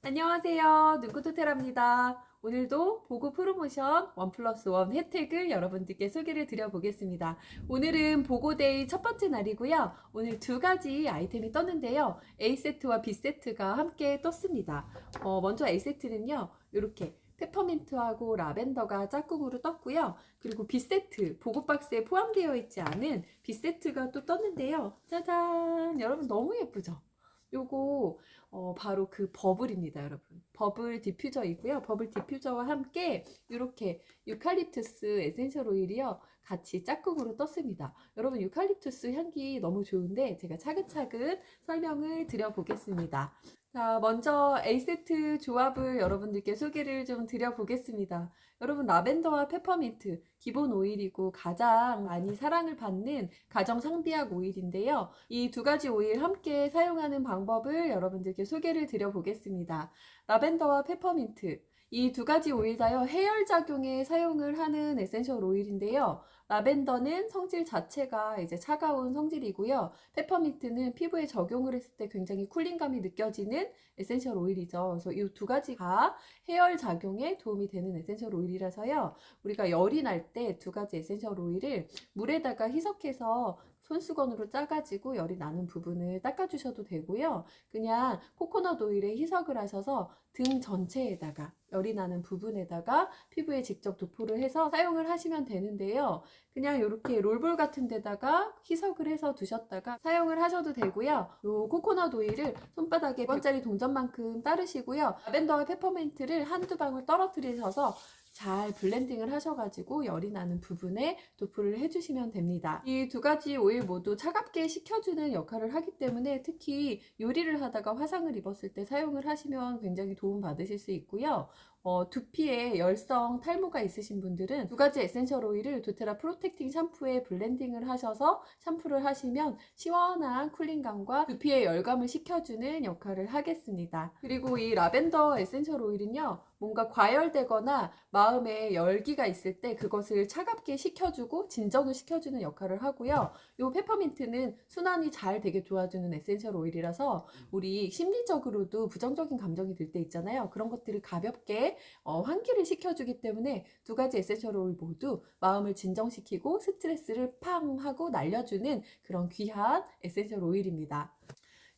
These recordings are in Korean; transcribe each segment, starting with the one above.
안녕하세요. 눈꽃호텔입니다. 오늘도 보고 프로모션 1+1 혜택을 여러분들께 소개를 드려보겠습니다. 오늘은 보고데이 첫 번째 날이고요. 오늘 두 가지 아이템이 떴는데요. A세트와 B세트가 함께 떴습니다. 먼저 A세트는요. 이렇게 페퍼민트하고 라벤더가 짝꿍으로 떴고요. 그리고 B세트, 보고박스에 포함되어 있지 않은 B세트가 또 떴는데요. 짜잔! 여러분 너무 예쁘죠? 요거 바로 그 버블입니다, 여러분. 버블 디퓨저이고요. 버블 디퓨저와 함께 이렇게 유칼립투스 에센셜 오일이요. 같이 짝꿍으로 떴습니다. 여러분 유칼립투스 향기 너무 좋은데 제가 차근차근 설명을 드려보겠습니다. 자, 먼저 A세트 조합을 여러분들께 소개를 좀 드려보겠습니다. 여러분 라벤더와 페퍼민트 기본 오일이고 가장 많이 사랑을 받는 가정 상비약 오일인데요. 이 두 가지 오일 함께 사용하는 방법을 여러분들께 소개를 드려보겠습니다. 라벤더와 페퍼민트 이 두 가지 오일 다요 해열 작용에 사용을 하는 에센셜 오일인데요. 라벤더는 성질 자체가 이제 차가운 성질이고요. 페퍼민트는 피부에 적용을 했을 때 굉장히 쿨링감이 느껴지는 에센셜 오일이죠. 그래서 이 두 가지가 해열 작용에 도움이 되는 에센셜 오일이라서요. 우리가 열이 날 때 두 가지 에센셜 오일을 물에다가 희석해서 손수건으로 짜가지고 열이 나는 부분을 닦아주셔도 되고요. 그냥 코코넛 오일에 희석을 하셔서 등 전체에다가 열이 나는 부분에다가 피부에 직접 도포를 해서 사용을 하시면 되는데요. 그냥 이렇게 롤볼 같은 데다가 희석을 해서 두셨다가 사용을 하셔도 되고요. 요 코코넛 오일을 손바닥에 100원짜리 동전만큼 따르시고요. 라벤더와 페퍼민트를 한두 방울 떨어뜨리셔서 잘 블렌딩을 하셔가지고 열이 나는 부분에 도포를 해주시면 됩니다. 이 두 가지 오일 모두 차갑게 식혀주는 역할을 하기 때문에 특히 요리를 하다가 화상을 입었을 때 사용을 하시면 굉장히 도움 받으실 수 있고요. 두피에 열성 탈모가 있으신 분들은 두 가지 에센셜 오일을 도테라 프로텍팅 샴푸에 블렌딩을 하셔서 샴푸를 하시면 시원한 쿨링감과 두피의 열감을 식혀주는 역할을 하겠습니다. 그리고 이 라벤더 에센셜 오일은요. 뭔가 과열되거나 마음에 열기가 있을 때 그것을 차갑게 식혀주고 진정을 시켜주는 역할을 하고요. 이 페퍼민트는 순환이 잘 되게 도와주는 에센셜 오일이라서 우리 심리적으로도 부정적인 감정이 들 때 있잖아요. 그런 것들을 가볍게 환기를 시켜주기 때문에 두 가지 에센셜 오일 모두 마음을 진정시키고 스트레스를 팡 하고 날려주는 그런 귀한 에센셜 오일입니다.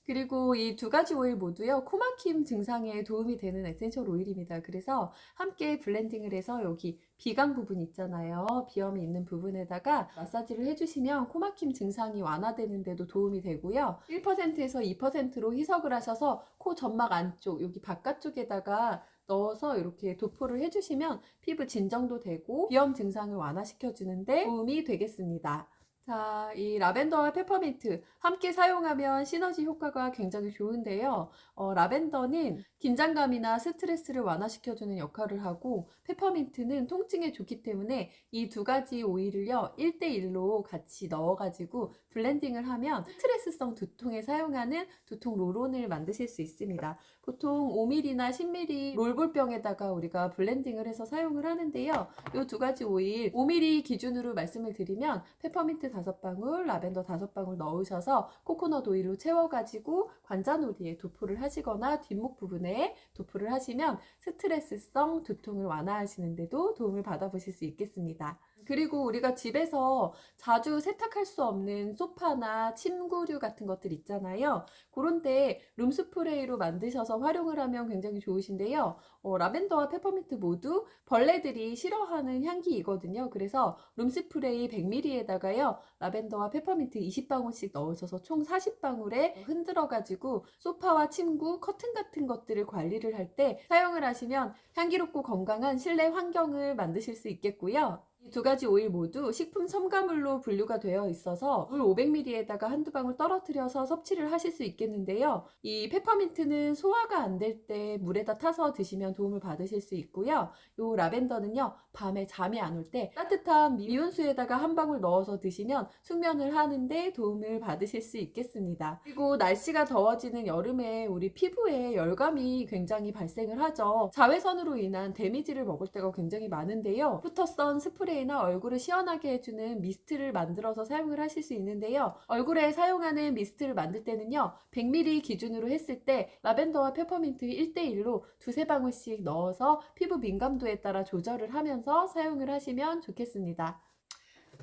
그리고 이 두 가지 오일 모두요 코막힘 증상에 도움이 되는 에센셜 오일입니다. 그래서 함께 블렌딩을 해서 여기 비강 부분 있잖아요. 비염이 있는 부분에다가 마사지를 해주시면 코막힘 증상이 완화되는데도 도움이 되고요. 1%에서 2%로 희석을 하셔서 코 점막 안쪽 여기 바깥쪽에다가 넣어서 이렇게 도포를 해주시면 피부 진정도 되고 비염 증상을 완화시켜주는데 도움이 되겠습니다. 자, 이 라벤더와 페퍼민트 함께 사용하면 시너지 효과가 굉장히 좋은데요. 라벤더는 긴장감이나 스트레스를 완화시켜주는 역할을 하고 페퍼민트는 통증에 좋기 때문에 이 두 가지 오일을요 1대1로 같이 넣어가지고 블렌딩을 하면 스트레스성 두통에 사용하는 두통 롤온을 만드실 수 있습니다. 보통 5mm나 10mm 롤볼병에다가 우리가 블렌딩을 해서 사용을 하는데요. 이 두 가지 오일 5mm 기준으로 말씀을 드리면 페퍼민트 5방울, 라벤더 5방울 넣으셔서 코코넛 오일로 채워가지고 관자놀이에 도포를 하시거나 뒷목 부분에 도포를 하시면 스트레스성 두통을 완화하시는데도 도움을 받아보실 수 있겠습니다. 그리고 우리가 집에서 자주 세탁할 수 없는 소파나 침구류 같은 것들 있잖아요. 그런데 룸스프레이로 만드셔서 활용을 하면 굉장히 좋으신데요. 라벤더와 페퍼민트 모두 벌레들이 싫어하는 향기이거든요. 그래서 룸스프레이 100ml에다가요. 라벤더와 페퍼민트 20방울씩 넣으셔서 총 40방울에 흔들어가지고 소파와 침구, 커튼 같은 것들을 관리를 할 때 사용을 하시면 향기롭고 건강한 실내 환경을 만드실 수 있겠고요. 이 두 가지 오일 모두 식품 첨가물로 분류가 되어 있어서 물 500ml에다가 한두 방울 떨어뜨려서 섭취를 하실 수 있겠는데요. 이 페퍼민트는 소화가 안 될 때 물에다 타서 드시면 도움을 받으실 수 있고요. 이 라벤더는요. 밤에 잠이 안 올 때 따뜻한 미온수에다가 한 방울 넣어서 드시면 숙면을 하는데 도움을 받으실 수 있겠습니다. 그리고 날씨가 더워지는 여름에 우리 피부에 열감이 굉장히 발생을 하죠. 자외선으로 인한 데미지를 먹을 때가 굉장히 많은데요. 애프터선 스프레이 스프레이나 얼굴을 시원하게 해주는 미스트를 만들어서 사용을 하실 수 있는데요. 얼굴에 사용하는 미스트를 만들 때는요, 100ml 기준으로 했을 때 라벤더와 페퍼민트 1대1로 두세 방울씩 넣어서 피부 민감도에 따라 조절을 하면서 사용을 하시면 좋겠습니다.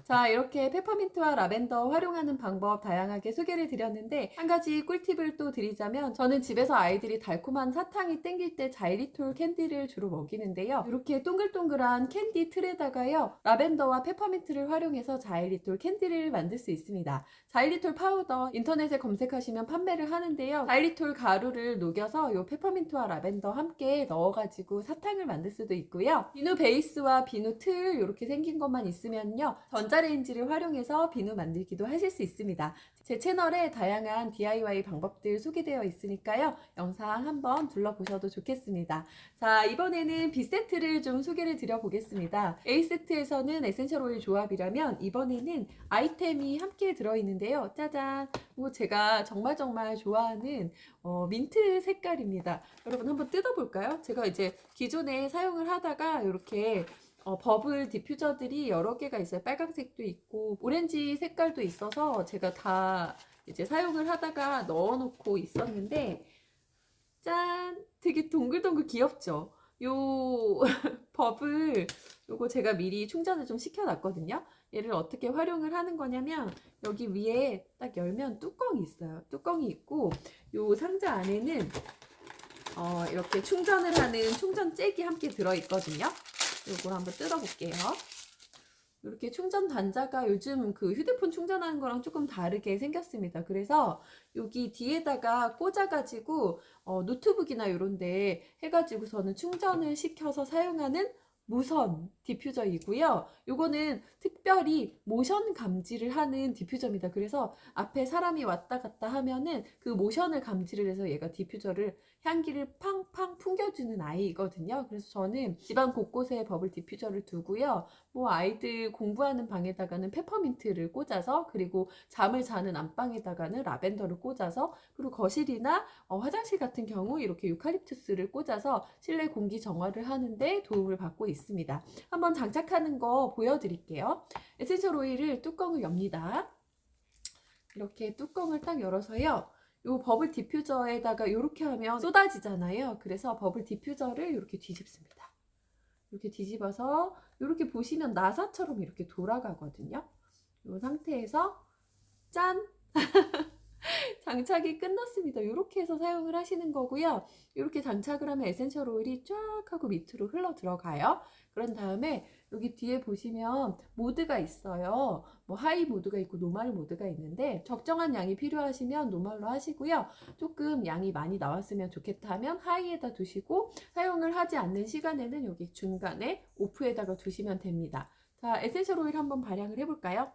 자, 이렇게 페퍼민트와 라벤더 활용하는 방법 다양하게 소개를 드렸는데, 한 가지 꿀팁을 또 드리자면, 저는 집에서 아이들이 달콤한 사탕이 땡길 때 자일리톨 캔디를 주로 먹이는데요. 이렇게 동글동글한 캔디 틀에다가요, 라벤더와 페퍼민트를 활용해서 자일리톨 캔디를 만들 수 있습니다. 자일리톨 파우더 인터넷에 검색하시면 판매를 하는데요. 자일리톨 가루를 녹여서 요 페퍼민트와 라벤더 함께 넣어가지고 사탕을 만들 수도 있고요. 비누 베이스와 비누 틀 이렇게 생긴 것만 있으면요, 전자레인지를 활용해서 비누 만들기도 하실 수 있습니다. 제 채널에 다양한 DIY 방법들 소개되어 있으니까요, 영상 한번 둘러보셔도 좋겠습니다. 자, 이번에는 B세트를 좀 소개를 드려보겠습니다. A세트에서는 에센셜 오일 조합이라면 이번에는 아이템이 함께 들어있는데요. 짜잔! 제가 정말 좋아하는 민트 색깔입니다. 여러분 한번 뜯어볼까요? 제가 이제 기존에 사용을 하다가 이렇게 버블 디퓨저들이 여러 개가 있어요. 빨간색도 있고 오렌지 색깔도 있어서 제가 다 이제 사용을 하다가 넣어놓고 있었는데, 짠! 되게 동글동글 귀엽죠? 요 버블 요거 제가 미리 충전을 좀 시켜놨거든요. 얘를 어떻게 활용을 하는 거냐면, 여기 위에 딱 열면 뚜껑이 있어요. 뚜껑이 있고 요 상자 안에는 이렇게 충전을 하는 충전잭이 함께 들어있거든요. 요걸 한번 뜯어볼게요. 이렇게 충전 단자가 요즘 그 휴대폰 충전하는 거랑 조금 다르게 생겼습니다. 그래서 여기 뒤에다가 꽂아가지고 노트북이나 이런데 해가지고서는 충전을 시켜서 사용하는 무선 디퓨저이고요. 요거는 특별히 모션 감지를 하는 디퓨저입니다. 그래서 앞에 사람이 왔다 갔다 하면은 그 모션을 감지를 해서 얘가 디퓨저를 향기를 팡팡 풍겨주는 아이거든요. 그래서 저는 집안 곳곳에 버블 디퓨저를 두고요. 뭐 아이들 공부하는 방에다가는 페퍼민트를 꽂아서, 그리고 잠을 자는 안방에다가는 라벤더를 꽂아서, 그리고 거실이나 화장실 같은 경우 이렇게 유칼립투스를 꽂아서 실내 공기 정화를 하는데 도움을 받고 있습니다. 한번 장착하는 거 보여드릴게요. 에센셜 오일을 뚜껑을 엽니다. 이렇게 뚜껑을 딱 열어서요, 요 버블 디퓨저에다가 이렇게 하면 쏟아지잖아요. 그래서 버블 디퓨저를 이렇게 뒤집습니다. 이렇게 뒤집어서 이렇게 보시면 나사처럼 이렇게 돌아가거든요. 이 상태에서 짠! 장착이 끝났습니다. 이렇게 해서 사용을 하시는 거고요. 이렇게 장착을 하면 에센셜 오일이 쫙 하고 밑으로 흘러 들어가요. 그런 다음에 여기 뒤에 보시면 모드가 있어요. 뭐 하이 모드가 있고 노멀 모드가 있는데, 적정한 양이 필요하시면 노멀로 하시고요. 조금 양이 많이 나왔으면 좋겠다 하면 하이에다 두시고, 사용을 하지 않는 시간에는 여기 중간에 오프에다가 두시면 됩니다. 자, 에센셜 오일 한번 발향을 해볼까요?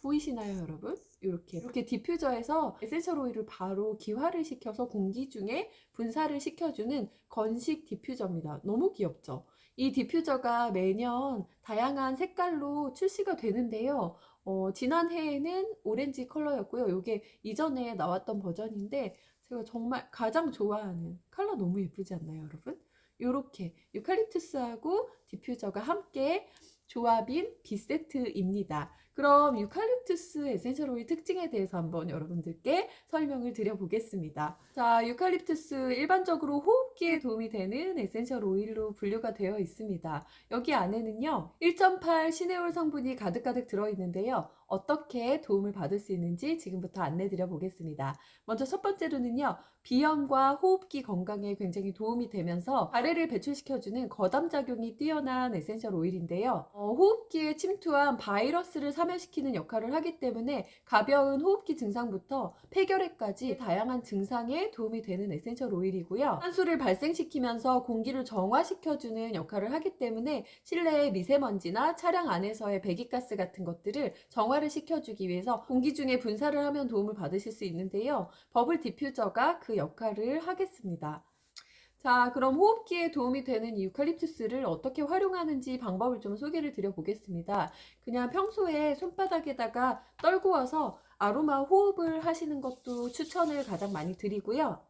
보이시나요, 여러분? 이렇게 디퓨저에서 에센셜 오일을 바로 기화를 시켜서 공기 중에 분사를 시켜주는 건식 디퓨저입니다. 너무 귀엽죠? 이 디퓨저가 매년 다양한 색깔로 출시가 되는데요. 지난해에는 오렌지 컬러였고요. 이게 이전에 나왔던 버전인데 제가 정말 가장 좋아하는 컬러, 너무 예쁘지 않나요, 여러분? 이렇게 유칼립투스하고 디퓨저가 함께 조합인 B세트입니다. 그럼 유칼립투스 에센셜 오일 특징에 대해서 한번 여러분들께 설명을 드려보겠습니다. 자, 유칼립투스 일반적으로 호흡기에 도움이 되는 에센셜 오일로 분류가 되어 있습니다. 여기 안에는요, 1.8 시네올 성분이 가득가득 들어있는데요. 어떻게 도움을 받을 수 있는지 지금부터 안내 드려보겠습니다. 먼저 첫 번째로는요, 비염과 호흡기 건강에 굉장히 도움이 되면서 가래를 배출시켜주는 거담작용이 뛰어난 에센셜 오일인데요. 호흡기에 침투한 바이러스를 사멸시키는 역할을 하기 때문에 가벼운 호흡기 증상부터 폐결핵까지 다양한 증상에 도움이 되는 에센셜 오일이고요. 산소를 발생시키면서 공기를 정화시켜주는 역할을 하기 때문에 실내의 미세먼지나 차량 안에서의 배기가스 같은 것들을 정화를 시켜주기 위해서 공기 중에 분사를 하면 도움을 받으실 수 있는데요. 버블 디퓨저가 그 역할을 하겠습니다. 자, 그럼 호흡기에 도움이 되는 이 유칼립투스를 어떻게 활용하는지 방법을 좀 소개를 드려보겠습니다. 그냥 평소에 손바닥에다가 떨구어서 아로마 호흡을 하시는 것도 추천을 가장 많이 드리고요.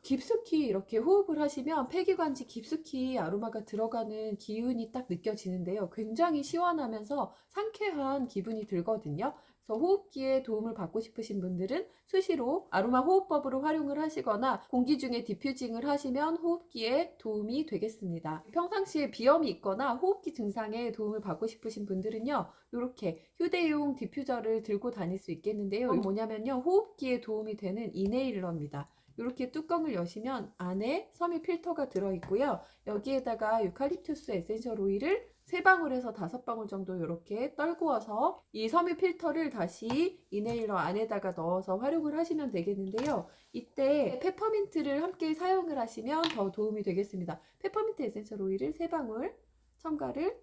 깊숙이 이렇게 호흡을 하시면 폐기관지 깊숙이 아로마가 들어가는 기운이 딱 느껴지는데요. 굉장히 시원하면서 상쾌한 기분이 들거든요. 그래서 호흡기에 도움을 받고 싶으신 분들은 수시로 아로마 호흡법으로 활용을 하시거나 공기 중에 디퓨징을 하시면 호흡기에 도움이 되겠습니다. 평상시에 비염이 있거나 호흡기 증상에 도움을 받고 싶으신 분들은요, 이렇게 휴대용 디퓨저를 들고 다닐 수 있겠는데요. 뭐냐면요, 호흡기에 도움이 되는 이네일러입니다. 이렇게 뚜껑을 여시면 안에 섬유 필터가 들어있고요. 여기에다가 유칼립투스 에센셜 오일을 3방울에서 5방울 정도 이렇게 떨구어서 이 섬유 필터를 다시 이네일러 안에다가 넣어서 활용을 하시면 되겠는데요. 이때 페퍼민트를 함께 사용을 하시면 더 도움이 되겠습니다. 페퍼민트 에센셜 오일을 3방울 첨가를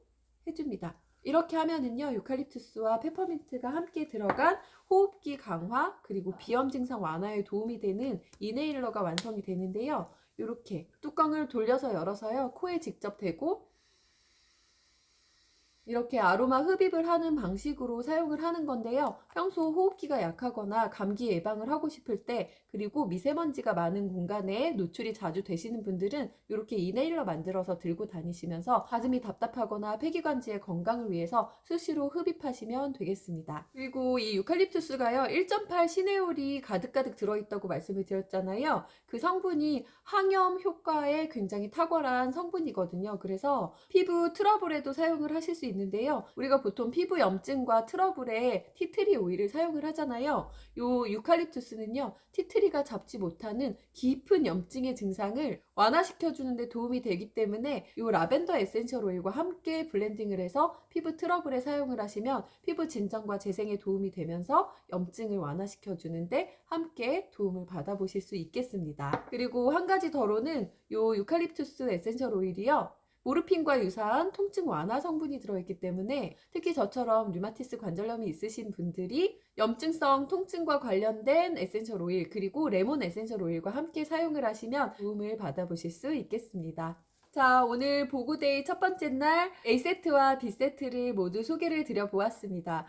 해줍니다. 이렇게 하면은요, 유칼립투스와 페퍼민트가 함께 들어간 호흡기 강화 그리고 비염 증상 완화에 도움이 되는 이네일러가 완성이 되는데요. 이렇게 뚜껑을 돌려서 열어서요, 코에 직접 대고 이렇게 아로마 흡입을 하는 방식으로 사용을 하는 건데요. 평소 호흡기가 약하거나 감기 예방을 하고 싶을 때, 그리고 미세먼지가 많은 공간에 노출이 자주 되시는 분들은 이렇게 이네일러 만들어서 들고 다니시면서 가슴이 답답하거나 폐기관지의 건강을 위해서 수시로 흡입하시면 되겠습니다. 그리고 이 유칼립투스가요, 1.8 시네올이 가득가득 들어있다고 말씀을 드렸잖아요. 그 성분이 항염 효과에 굉장히 탁월한 성분이거든요. 그래서 피부 트러블에도 사용을 하실 수 있는데요. 우리가 보통 피부 염증과 트러블에 티트리 오일을 사용을 하잖아요. 요 유칼립투스는요, 티트리가 잡지 못하는 깊은 염증의 증상을 완화시켜 주는데 도움이 되기 때문에 요 라벤더 에센셜 오일과 함께 블렌딩을 해서 피부 트러블에 사용을 하시면 피부 진정과 재생에 도움이 되면서 염증을 완화시켜 주는데 함께 도움을 받아보실 수 있겠습니다. 그리고 한 가지 더로는 요 유칼립투스 에센셜 오일이요, 모르핀과 유사한 통증 완화 성분이 들어있기 때문에 특히 저처럼 류마티스 관절염이 있으신 분들이 염증성 통증과 관련된 에센셜 오일 그리고 레몬 에센셜 오일과 함께 사용을 하시면 도움을 받아보실 수 있겠습니다. 자, 오늘 보고데이 첫 번째 날 A세트와 B세트를 모두 소개를 드려보았습니다.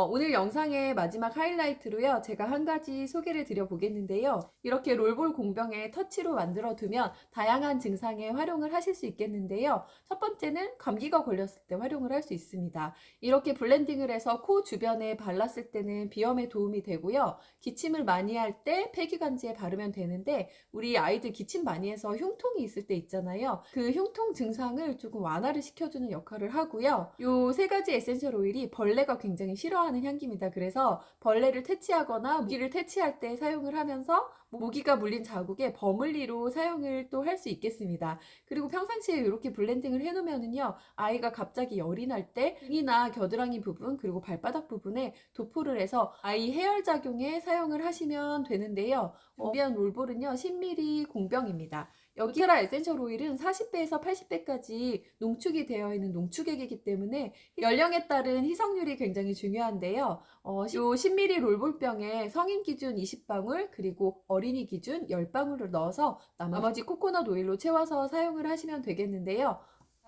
오늘 영상의 마지막 하이라이트로요, 제가 한 가지 소개를 드려보겠는데요. 이렇게 롤볼 공병에 터치로 만들어 두면 다양한 증상에 활용을 하실 수 있겠는데요. 첫 번째는 감기가 걸렸을 때 활용을 할 수 있습니다. 이렇게 블렌딩을 해서 코 주변에 발랐을 때는 비염에 도움이 되고요. 기침을 많이 할 때 폐기관지에 바르면 되는데, 우리 아이들 기침 많이 해서 흉통이 있을 때 있잖아요. 그 흉통 증상을 조금 완화를 시켜주는 역할을 하고요. 요 3가지 에센셜 오일이 벌레가 굉장히 싫어하는 향기입니다. 그래서 벌레를 퇴치하거나 모기를 퇴치할 때 사용을 하면서 모기가 물린 자국에 버물리로 사용을 또 할 수 있겠습니다. 그리고 평상시에 이렇게 블렌딩을 해놓으면은요, 아이가 갑자기 열이 날 때 등이나 겨드랑이 부분 그리고 발바닥 부분에 도포를 해서 아이 해열 작용에 사용을 하시면 되는데요. 준비한 롤볼은요, 10ml 공병입니다. 여기라 에센셜 오일은 40배에서 80배까지 농축이 되어 있는 농축액이기 때문에 연령에 따른 희석률이 굉장히 중요한데요. 요 10ml 롤볼병에 성인 기준 20방울 그리고 어린이 기준 10방울을 넣어서 나머지 코코넛 오일로 채워서 사용을 하시면 되겠는데요.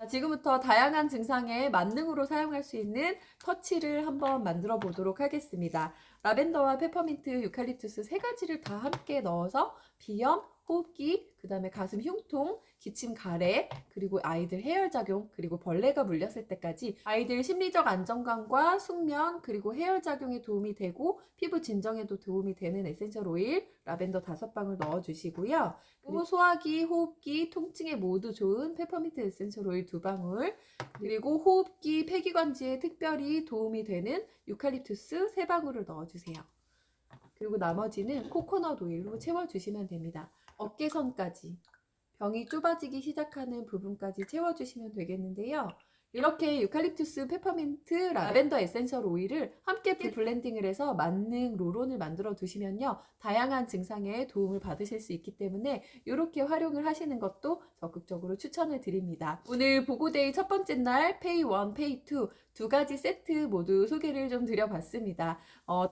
지금부터 다양한 증상에 만능으로 사용할 수 있는 터치를 한번 만들어 보도록 하겠습니다. 라벤더와 페퍼민트, 유칼립투스 3가지를 다 함께 넣어서 비염, 호흡기, 그 다음에 가슴 흉통, 기침 가래, 그리고 아이들 해열작용, 그리고 벌레가 물렸을 때까지 아이들 심리적 안정감과 숙면, 그리고 해열작용에 도움이 되고 피부 진정에도 도움이 되는 에센셜 오일 라벤더 5방울 넣어주시고요. 그리고 소화기, 호흡기, 통증에 모두 좋은 페퍼민트 에센셜 오일 2방울, 그리고 호흡기, 폐기관지에 특별히 도움이 되는 유칼립투스 3방울을 넣어주세요. 그리고 나머지는 코코넛 오일로 채워주시면 됩니다. 어깨선까지, 병이 좁아지기 시작하는 부분까지 채워주시면 되겠는데요. 이렇게 유칼립투스, 페퍼민트, 라벤더 에센셜 오일을 함께 블렌딩을 해서 만능 롤온을 만들어 두시면요, 다양한 증상에 도움을 받으실 수 있기 때문에 이렇게 활용을 하시는 것도 적극적으로 추천을 드립니다. 오늘 보고데이 첫 번째 날 페이 1, 페이 2 두 가지 세트 모두 소개를 좀 드려봤습니다.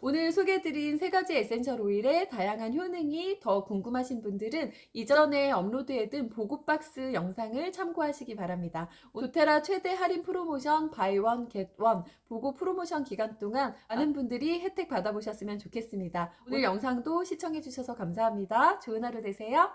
오늘 소개해드린 세 가지 에센셜 오일의 다양한 효능이 더 궁금하신 분들은 이전에 업로드해둔 보고박스 영상을 참고하시기 바랍니다. 도테라 최대 할인 프로모션 바이 원 겟 원 보고 프로모션 기간 동안 많은 분들이 혜택 받아보셨으면 좋겠습니다. 오늘 영상도 시청해주셔서 감사합니다. 좋은 하루 되세요.